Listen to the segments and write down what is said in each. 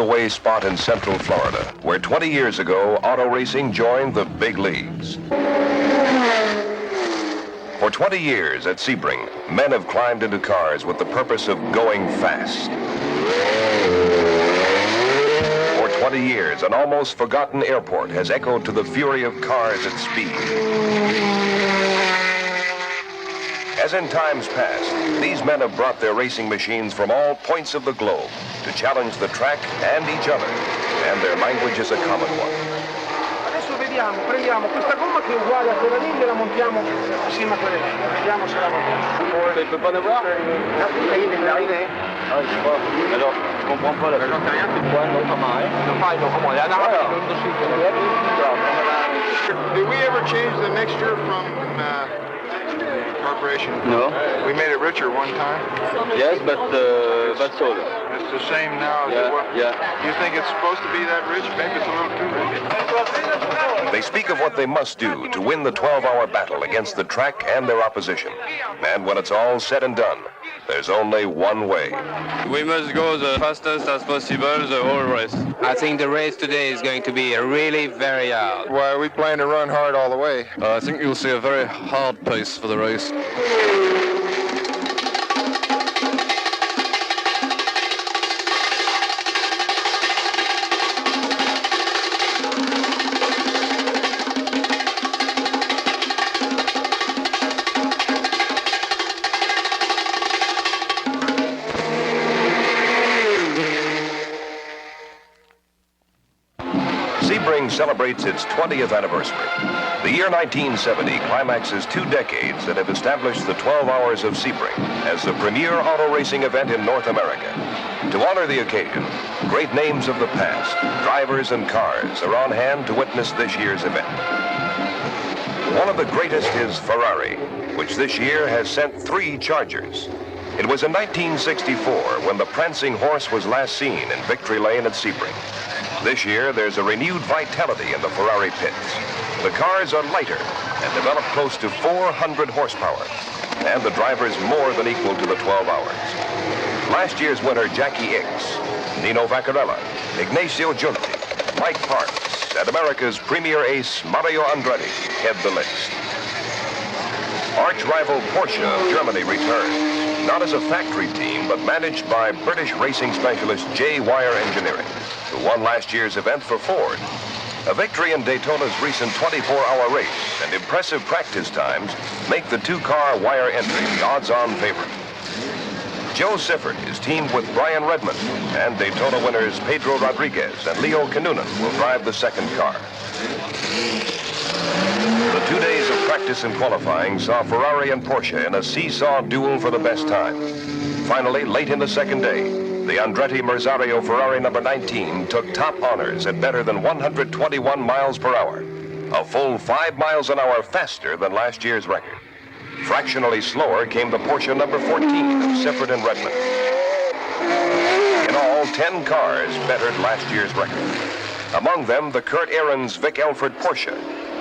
out-of-the-way spot in Central Florida, where 20 years ago, auto racing joined the big leagues. For 20 years at Sebring, men have climbed into cars with the purpose of going fast. For 20 years, an almost forgotten airport has echoed to the fury of cars at speed. As in times past, these men have brought their racing machines from all points of the globe to challenge the track and each other, and their language is a common one. Adesso prendiamo questa gomma che è uguale a quella lì e la montiamo assieme a quella lì. Vediamo se la montiamo. Tu peux pas voir? Il est arrivé. Ah, je sais pas. Alors, je comprends pas là. J'en sais rien, c'est quoi? Non, comment, hein? Non, comment? La narra, Did we ever change the mixture from corporation? No. We made it richer one time. Yes, but that's all. It's the same now as it was. Yeah. You think it's supposed to be that rich? Maybe it's a little too rich. They speak of what they must do to win the 12-hour battle against the track and their opposition. And when it's all said and done, there's only one way. We must go the fastest as possible the whole race. I think the race today is going to be really very hard. Why, we plan to run hard all the way. I think you'll see a very hard pace for the race. Sebring celebrates its 20th anniversary. The year 1970 climaxes 2 decades that have established the 12 Hours of Sebring as the premier auto racing event in North America. To honor the occasion, great names of the past, drivers and cars, are on hand to witness this year's event. One of the greatest is Ferrari, which this year has sent 3 Chargers. It was in 1964 when the prancing horse was last seen in Victory Lane at Sebring. This year, there's a renewed vitality in the Ferrari pits. The cars are lighter and develop close to 400 horsepower, and the drivers more than equal to the 12 hours. Last year's winner, Jackie Ickx, Nino Vaccarella, Ignacio Giunti, Mike Parks, and America's premier ace, Mario Andretti, head the list. Arch rival Porsche of Germany returns, not as a factory team, but managed by British racing specialist J. Wire Engineering, who won last year's event for Ford. A victory in Daytona's recent 24-hour race and impressive practice times make the 2-car Wire entry the odds-on favorite. Joe Sifford is teamed with Brian Redmond, and Daytona winners Pedro Rodriguez and Leo Kanunen will drive the 2nd car. The 2 days of practice and qualifying saw Ferrari and Porsche in a seesaw duel for the best time. Finally, late in the 2nd day, the Andretti Merzario Ferrari number 19 took top honors at better than 121 miles per hour, a full 5 miles an hour faster than last year's record. Fractionally slower came the Porsche number 14 of Sifford and Redmond. In all, 10 cars bettered last year's record. Among them, the Kurt Ahrens Vic Elford Porsche,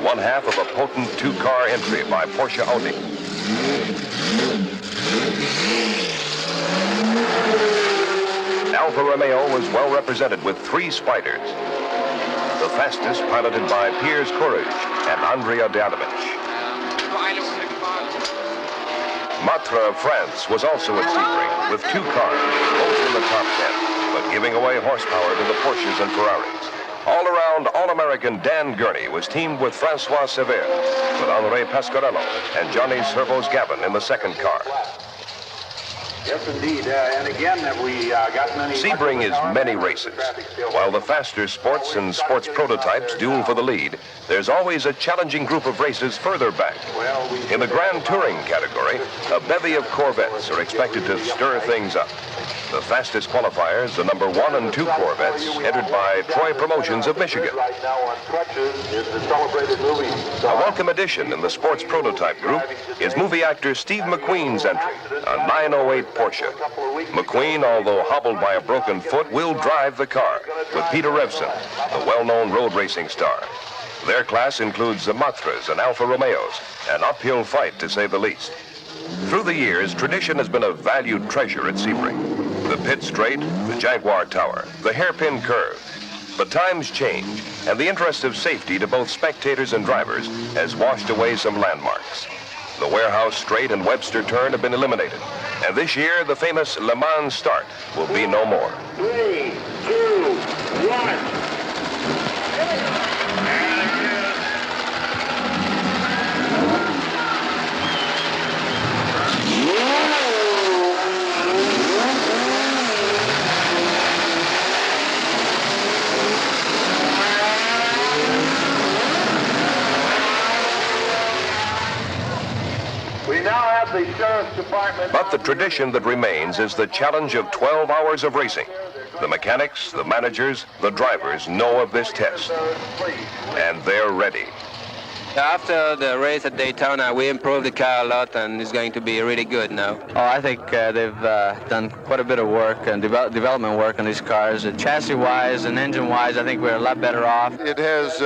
one half of a potent 2-car entry by Porsche Audi. Alfa Romeo was well represented with 3 Spiders. The fastest piloted by Piers Courage and Andrea D'Adamich. Matra of France was also at Sebring with 2 cars, both in the top 10, but giving away horsepower to the Porsches and Ferraris. All-around All-American Dan Gurney was teamed with Francois Sever, with André Pasquarello and Johnny Servos Gavin in the 2nd car. Yes, indeed. And again, we got many... Sebring is many races. While the faster sports and sports prototypes duel for the lead, there's always a challenging group of races further back. In the Grand Touring category, a bevy of Corvettes are expected to stir things up. The fastest qualifiers, the number 1 and 2 Corvettes, entered by Troy Promotions of Michigan. A welcome addition in the sports prototype group is movie actor Steve McQueen's entry, a 908 Porsche. McQueen, although hobbled by a broken foot, will drive the car with Peter Revson, the well-known road racing star. Their class includes the Matras and Alfa Romeos, an uphill fight to say the least. Through the years, tradition has been a valued treasure at Sebring. The pit straight, the Jaguar Tower, the hairpin curve. But times change, and the interest of safety to both spectators and drivers has washed away some landmarks. The Warehouse Straight and Webster Turn have been eliminated, and this year the famous Le Mans start will be no more. 3, 2, 1. We now have the Sheriff's Department. But the tradition that remains is the challenge of 12 hours of racing. The mechanics, the managers, the drivers know of this test, and they're ready. After the race at Daytona, we improved the car a lot, and it's going to be really good now. Oh, I think they've done quite a bit of work and development work on these cars. Chassis-wise and engine-wise, I think we're a lot better off. It has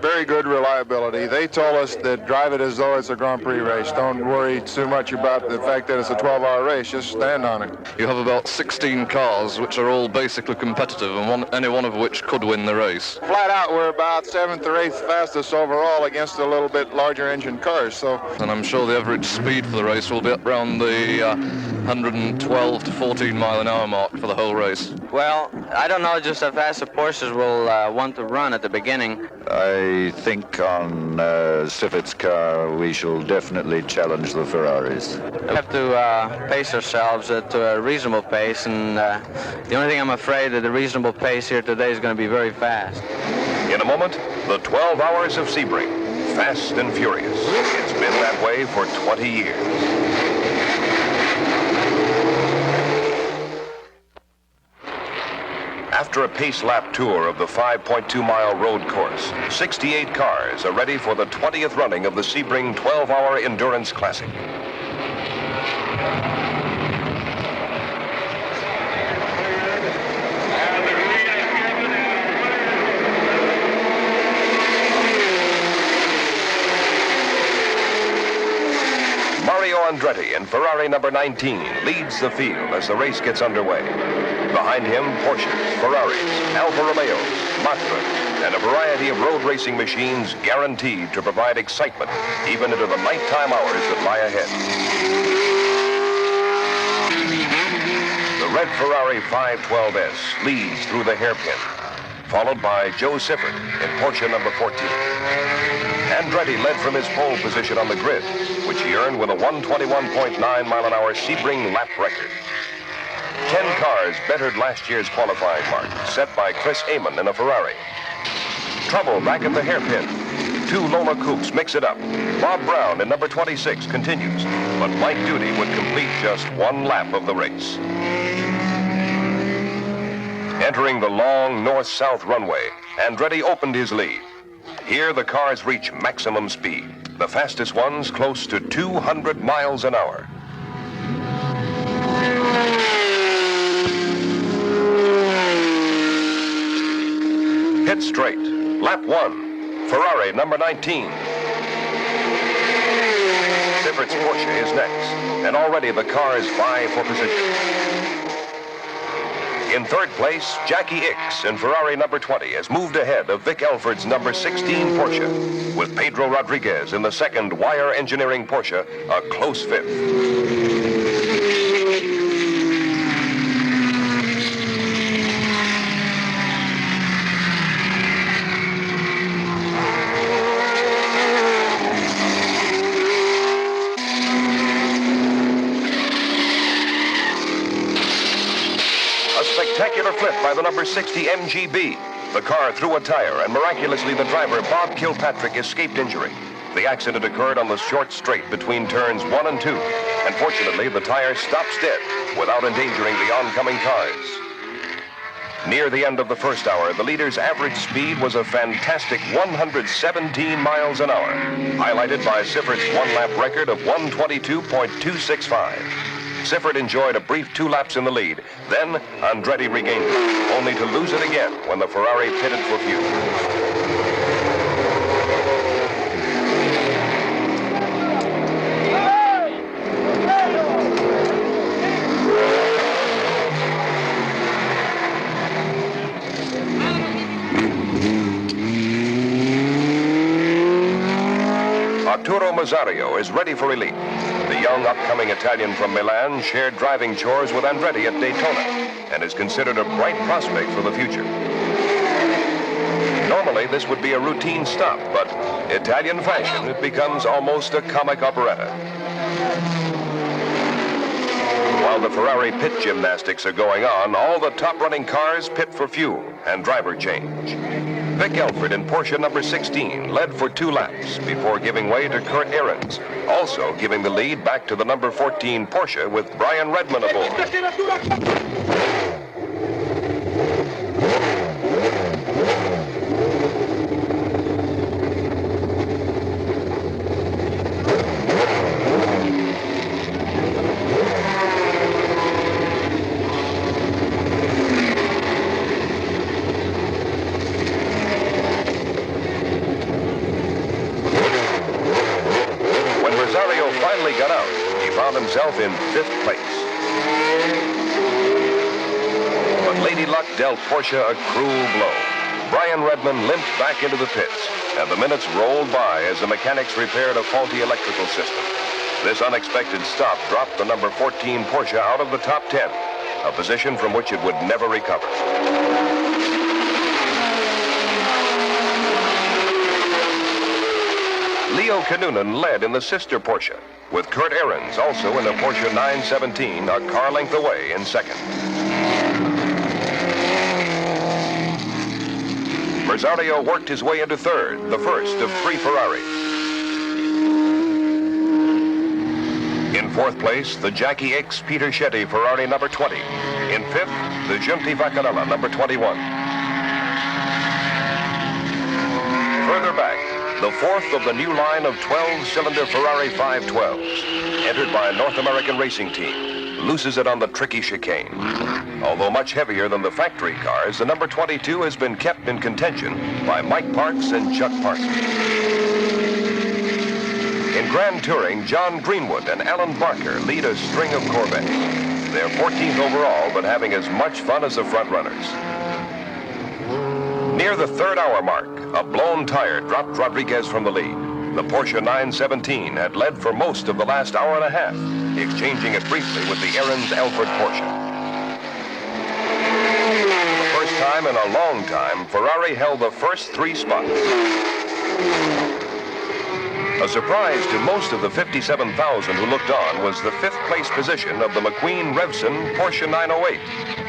very good reliability. They told us that drive it as though it's a Grand Prix race. Don't worry too much about the fact that it's a 12-hour race. Just stand on it. You have about 16 cars, which are all basically competitive, and any one of which could win the race. Flat out, we're about 7th or 8th fastest overall against a little bit larger engine cars. And I'm sure the average speed for the race will be up around the 112 to 14 mile an hour mark for the whole race. Well, I don't know just how fast the Porsches will want to run at the beginning. I think on Siffitt's car we shall definitely challenge the Ferraris. We have to pace ourselves to a reasonable pace, and the only thing I'm afraid that the reasonable pace here today is going to be very fast. In a moment, the 12 Hours of Sebring. Fast and furious. It's been that way for 20 years. After a pace lap tour of the 5.2-mile road course, 68 cars are ready for the 20th running of the Sebring 12-hour Endurance Classic. Mario Andretti and Ferrari number 19 leads the field as the race gets underway. Behind him, Porsches, Ferraris, Alfa Romeos, Mazdas, and a variety of road racing machines guaranteed to provide excitement even into the nighttime hours that lie ahead. The red Ferrari 512S leads through the hairpin, followed by Joe Siffert in Porsche number 14. Andretti led from his pole position on the grid, which he earned with a 121.9 mile an hour Sebring lap record. 10 cars bettered last year's qualifying mark, set by Chris Amon in a Ferrari. Trouble back at the hairpin. 2 Lola Coupes mix it up. Bob Brown in number 26 continues, but light duty would complete just 1 lap of the race. Entering the long north-south runway, Andretti opened his lead. Here the cars reach maximum speed, the fastest ones close to 200 miles an hour. Hit straight, lap 1, Ferrari number 19. Siffert's Porsche is next, and already the cars vie for position. In third place, Jackie Ickx in Ferrari number 20 has moved ahead of Vic Elford's number 16 Porsche, with Pedro Rodriguez in the second Wire Engineering Porsche, a close fifth. Spectacular flip by the number 60 MGB. The car threw a tire, and miraculously the driver, Bob Kilpatrick, escaped injury. The accident occurred on the short straight between turns 1 and 2, and fortunately the tire stops dead without endangering the oncoming cars. Near the end of the first hour, the leader's average speed was a fantastic 117 miles an hour, highlighted by Siffert's one-lap record of 122.265. Siffert enjoyed a brief 2 laps in the lead. Then Andretti regained it, only to lose it again when the Ferrari pitted for fuel. Arturo Mazzario is ready for relief. The young upcoming Italian from Milan shared driving chores with Andretti at Daytona and is considered a bright prospect for the future. Normally, this would be a routine stop, but Italian fashion, it becomes almost a comic operetta. While the Ferrari pit gymnastics are going on, all the top-running cars pit for fuel and driver change. Vic Elford in Porsche number 16 led for 2 laps before giving way to Kurt Ahrens, also giving the lead back to the number 14 Porsche with Brian Redman aboard. Got out. He found himself in 5th place. But Lady Luck dealt Porsche a cruel blow. Brian Redman limped back into the pits, and the minutes rolled by as the mechanics repaired a faulty electrical system. This unexpected stop dropped the number 14 Porsche out of the top 10, a position from which it would never recover. Leo Kinnunen led in the sister Porsche, with Kurt Ahrens also in a Porsche 917, a car length away in second. Mazzario worked his way into third, the first of 3 Ferraris. In 4th place, the Jackie X Peter Shetty Ferrari number 20. In 5th, the Giunti Vaccarella number 21. Further back, the 4th of the new line of 12-cylinder Ferrari 512s, entered by a North American racing team, loses it on the tricky chicane. Although much heavier than the factory cars, the number 22 has been kept in contention by Mike Parks and Chuck Parsons. In Grand Touring, John Greenwood and Alan Barker lead a string of Corvettes. They're 14th overall, but having as much fun as the front runners. Near the 3rd hour mark, a blown tire dropped Rodriguez from the lead. The Porsche 917 had led for most of the last hour and a half, exchanging it briefly with the Ahrens-Elford Porsche. The first time in a long time, Ferrari held the first 3 spots. A surprise to most of the 57,000 who looked on was the 5th place position of the McQueen Revson Porsche 908.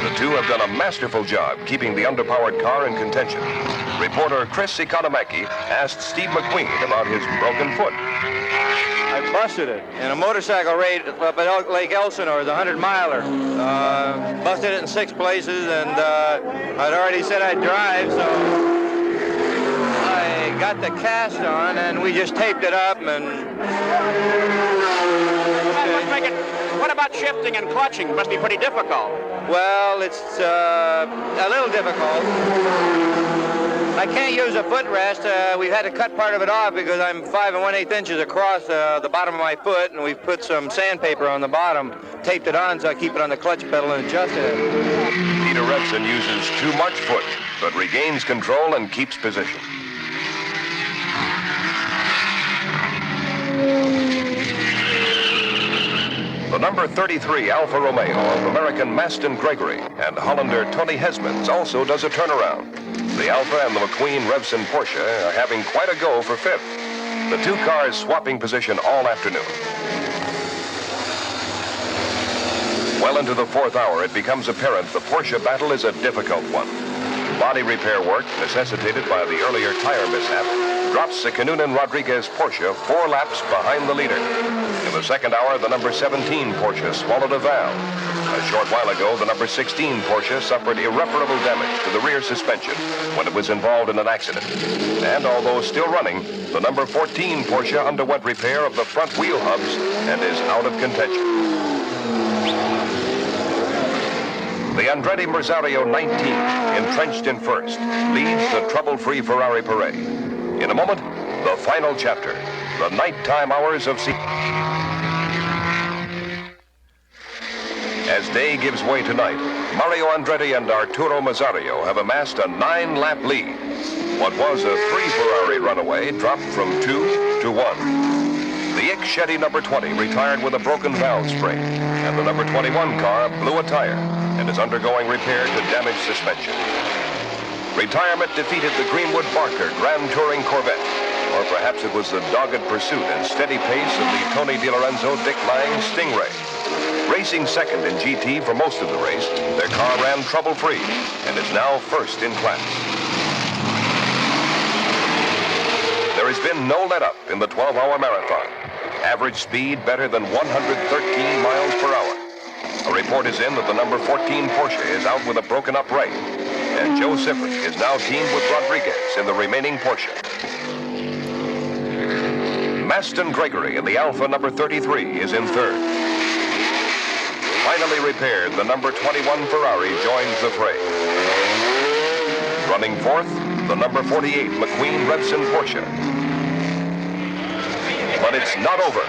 The two have done a masterful job keeping the underpowered car in contention. Reporter Chris Economaki asked Steve McQueen about his broken foot. I busted it in a motorcycle race up at Lake Elsinore, the 100-miler. Busted it in 6 places, and I'd already said I'd drive, so I got the cast on, and we just taped it up, and... What about shifting and clutching? It must be pretty difficult. Well, it's a little difficult. I can't use a footrest. We've had to cut part of it off because I'm 5 1/8 inches across the bottom of my foot, and we've put some sandpaper on the bottom, taped it on so I keep it on the clutch pedal and adjusted it. Peter Revson uses too much foot, but regains control and keeps position. The number 33 Alfa Romeo of American Maston Gregory and Hollander Tony Hesmans also does a turnaround. The Alfa and the McQueen Revson Porsche are having quite a go for 5th. The 2 cars swapping position all afternoon. Well into the 4th hour, it becomes apparent the Porsche battle is a difficult one. Body repair work, necessitated by the earlier tire mishap, drops the Kinnunen-Rodriguez Porsche 4 laps behind the leader. In the 2nd hour, the number 17 Porsche swallowed a valve. A short while ago, the number 16 Porsche suffered irreparable damage to the rear suspension when it was involved in an accident. And although still running, the number 14 Porsche underwent repair of the front wheel hubs and is out of contention. The Andretti Mazzario 19, entrenched in 1st, leads the trouble-free Ferrari parade. In a moment, the final chapter, the nighttime hours of Sebring. As day gives way to night, Mario Andretti and Arturo Mazzario have amassed a 9-lap lead. What was a 3 Ferrari runaway dropped from 2 to 1. The Ixchetti number 20 retired with a broken valve spring, and the number 21 car blew a tire and is undergoing repair to damaged suspension. Retirement defeated the Greenwood Barker Grand Touring Corvette, or perhaps it was the dogged pursuit and steady pace of the Tony DiLorenzo-Dick Lang Stingray. Racing second in GT for most of the race, their car ran trouble-free and is now first in class. There has been no let-up in the 12-hour marathon. Average speed better than 113 miles per hour. A report is in that the number 14 Porsche is out with a broken-up ray, and Joe Siffert is now teamed with Rodriguez in the remaining Porsche. Maston Gregory in the Alfa number 33 is in third. Finally repaired, the number 21 Ferrari joins the fray. Running fourth, the number 48 McQueen Revson Porsche. But it's not over.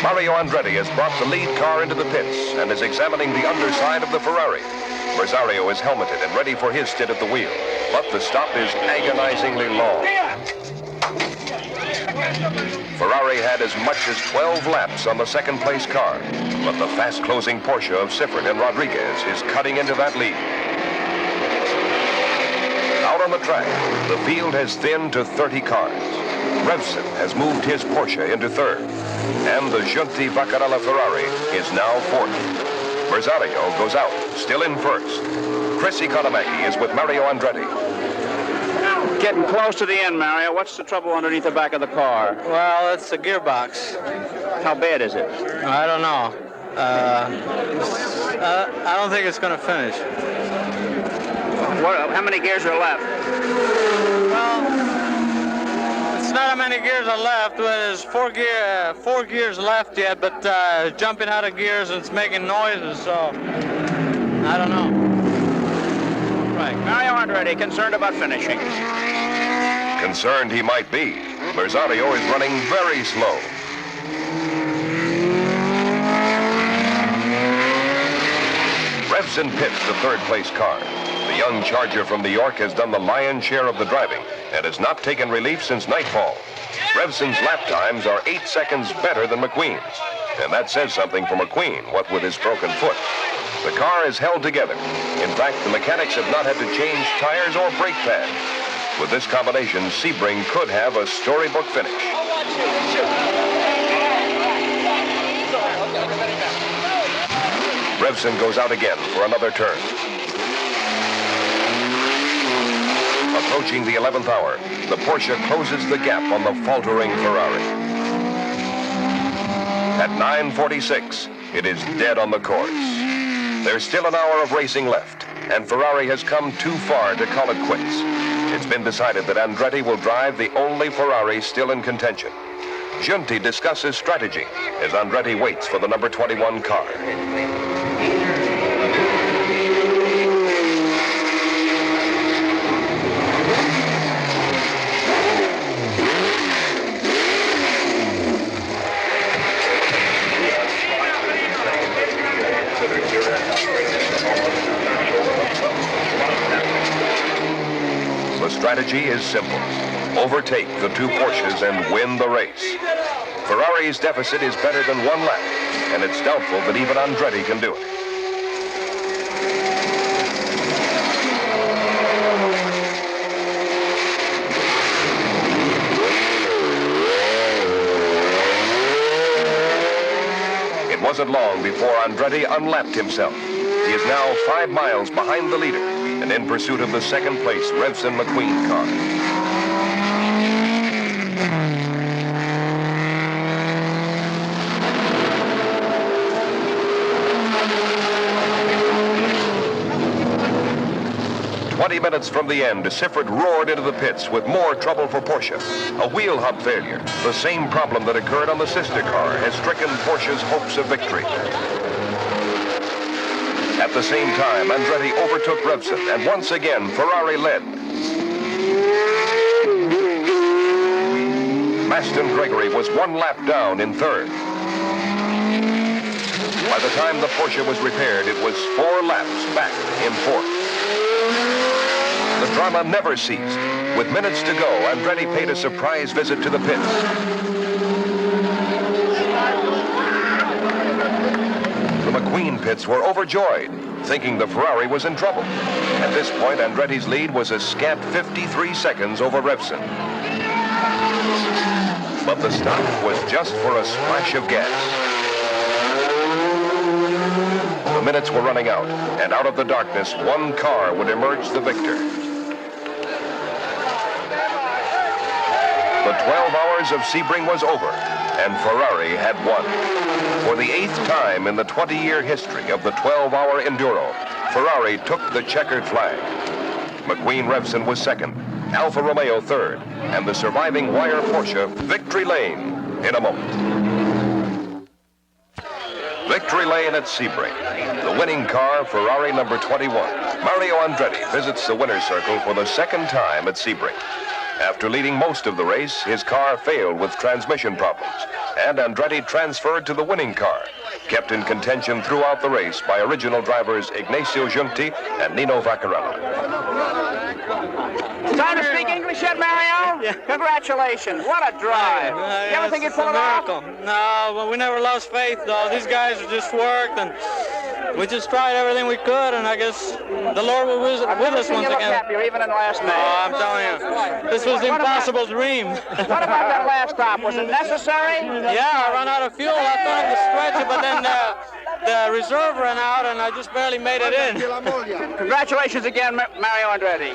Mario Andretti has brought the lead car into the pits and is examining the underside of the Ferrari. Rosario is helmeted and ready for his stint at the wheel, but the stop is agonizingly long. Ferrari had as much as 12 laps on the second-place car, but the fast-closing Porsche of Siffert and Rodriguez is cutting into that lead. Out on the track, the field has thinned to 30 cars. Revson has moved his Porsche into third, and the Giunti Vaccarella Ferrari is now fourth. Rosario goes out, still in first. Chris Economaki is with Mario Andretti. Getting close to the end, Mario. What's the trouble underneath the back of the car? Well, it's the gearbox. How bad is it? I don't know. I don't think it's going to finish. How many gears are left? Well, it's not how many gears are left. There's four gears left yet, but jumping out of gears and it's making noises, so I don't know. Right. Mario Andretti concerned about finishing. Concerned he might be. Rosario is running very slow. Revson pits the third-place car. The young Charger from New York has done the lion's share of the driving and has not taken relief since nightfall. Revson's lap times are 8 seconds better than McQueen's, and that says something for McQueen, what with his broken foot. The car is held together. In fact, the mechanics have not had to change tires or brake pads. With this combination, Sebring could have a storybook finish. Revson goes out again for another turn. Approaching the 11th hour, the Porsche closes the gap on the faltering Ferrari. At 9:46, it is dead on the course. There's still an hour of racing left, and Ferrari has come too far to call it quits. It's been decided that Andretti will drive the only Ferrari still in contention. Giunti discusses strategy as Andretti waits for the number 21 car. The strategy is simple. Overtake the two Porsches and win the race. Ferrari's deficit is better than 1 lap, and it's doubtful that even Andretti can do it. It wasn't long before Andretti unlapped himself. He is now 5 miles behind the leader and in pursuit of the second-place Revson McQueen car. "20 minutes from the end, Siffert roared into the pits with more trouble for Porsche. A wheel hub failure, the same problem that occurred on the sister car, has stricken Porsche's hopes of victory. At the same time, Andretti overtook Revson, and once again, Ferrari led. Maston Gregory was 1 lap down in third. By the time the Porsche was repaired, it was 4 laps back in fourth. The drama never ceased. With minutes to go, Andretti paid a surprise visit to the pits. The McQueen pits were overjoyed, thinking the Ferrari was in trouble. At this point, Andretti's lead was a scant 53 seconds over Revson. But the stop was just for a splash of gas. The minutes were running out, and out of the darkness, one car would emerge the victor. The 12 hours of Sebring was over, and Ferrari had won. For the 8th time in the 20-year history of the 12-hour Enduro, Ferrari took the checkered flag. McQueen Revson was second, Alfa Romeo third, and the surviving wire Porsche victory lane in a moment. Victory lane at Sebring. The winning car, Ferrari number 21. Mario Andretti visits the winner's circle for the second time at Sebring. After leading most of the race, his car failed with transmission problems, and Andretti transferred to the winning car, kept in contention throughout the race by original drivers Ignacio Giunti and Nino Vaccarello. Time to speak English yet, Mario? Yeah. Congratulations. What a drive. You ever think you'd pull it off? No, but we never lost faith, though. These guys just worked, and we just tried everything we could, and I guess the Lord was with us once again. Happier, even in last May. Oh, I'm telling you, this was the impossible dream. What about that last stop? Was it necessary? Yeah, I ran out of fuel. I thought of the stretcher, but then the reserve ran out, and I just barely made it in. Congratulations again, Mario Andretti.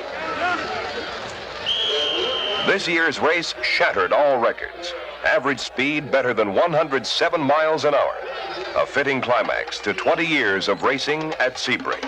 This year's race shattered all records. Average speed better than 107 miles an hour. A fitting climax to 20 years of racing at Sebring.